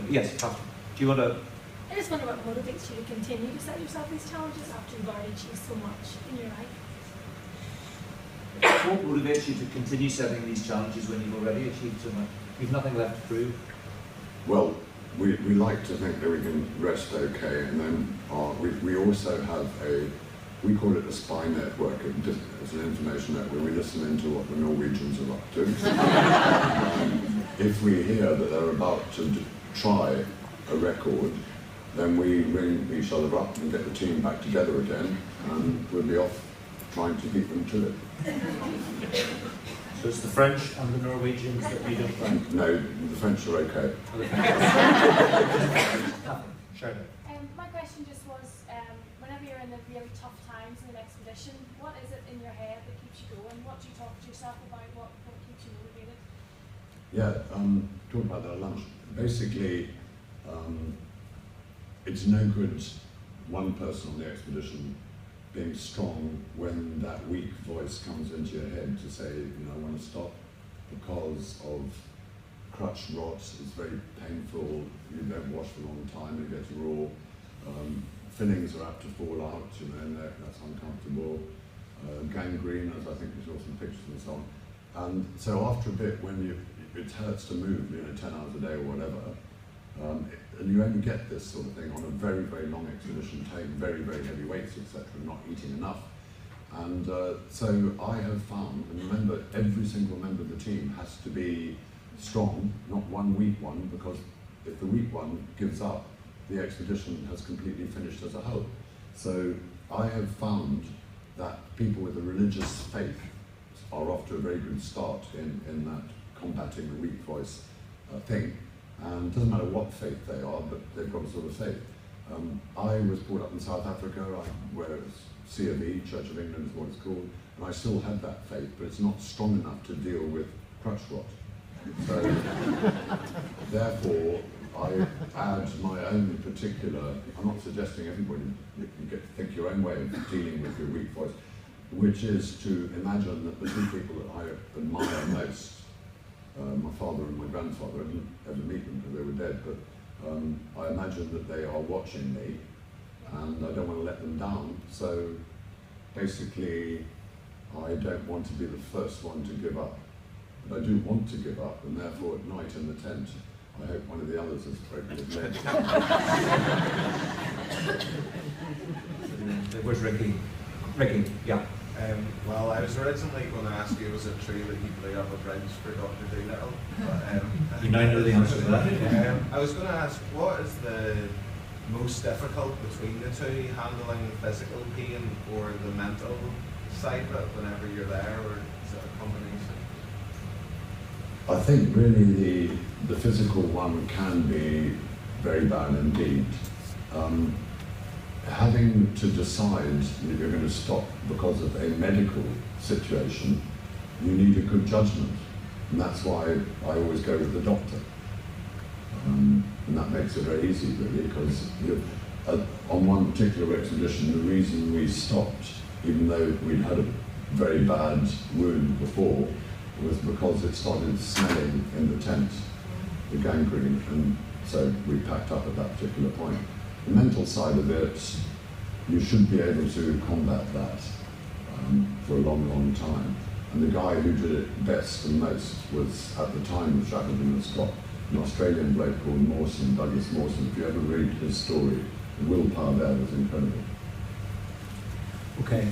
Yes, Catherine. Do you want to? I just wonder what motivates you to continue to set yourself these challenges after you've already achieved so much in your life. What motivates you to continue setting these challenges when you've already achieved so much? You've nothing left to prove. Well, we like to think that we can rest okay, and then we also have we call it a spy network. It's an information network. We listen into what the Norwegians are up to. If we hear that they're about to try a record, then we ring each other up and get the team back together again, and we'll be off trying to keep them to it. So it's the French and the Norwegians that we don't like? No, the French are okay. My question just was, whenever you're in the really tough times in an expedition, what is it in your head that keeps you going? What do you talk to yourself about? What keeps you motivated? Yeah, talking about that at lunch. Basically, it's no good one person on the expedition being strong when that weak voice comes into your head to say, you know, I want to stop because of crutch rot. It's very painful. You don't wash for a long time, it gets raw. Fillings are apt to fall out, you know, and that's uncomfortable. Gangrene, as I think we saw some pictures and so on. And so after a bit, when it hurts to move, you know, 10 hours a day or whatever, and you only get this sort of thing on a very, very long expedition, taking very, very heavy weights, etc., not eating enough. And so I have found, and remember, every single member of the team has to be strong, not one weak one, because if the weak one gives up, the expedition has completely finished as a whole. So I have found that people with a religious faith are off to a very good start in that combating the weak voice thing. And it doesn't matter what faith they are, but they've got a sort of faith. I was brought up in South Africa, where it's C of E, Church of England is what it's called, and I still had that faith, but it's not strong enough to deal with crutch rot. So, therefore, I add my own particular, I'm not suggesting everybody, you get to think your own way of dealing with your weak voice, which is to imagine that the two people that I admire most, my father and my grandfather, I didn't ever meet them because they were dead, but I imagine that they are watching me and I don't want to let them down. So basically, I don't want to be the first one to give up. But I do want to give up, and therefore at night in the tent, I hope one of the others has broken his leg. Where's Ricky? Ricky, yeah. Well, I was originally going to ask you, was it true that you blew up a bridge for Dr. Dolittle? But, you now know the answer to that. I was going to ask, what is the most difficult between the two, handling physical pain or the mental side of it whenever you're there, or is it a combination? I think really the physical one can be very bad indeed. Having to decide that you're going to stop because of a medical situation, you need a good judgment. And that's why I always go with the doctor. And that makes it very easy, really, because on one particular expedition, the reason we stopped, even though we'd had a very bad wound before, was because it started smelling in the tent, the gangrene, and so we packed up at that particular point. The mental side of it, you should be able to combat that for a long, long time. And the guy who did it best and most was, at the time of Shackleton and Scott, an Australian bloke called Mawson, Douglas Mawson. If you ever read his story, the willpower there was incredible. Okay.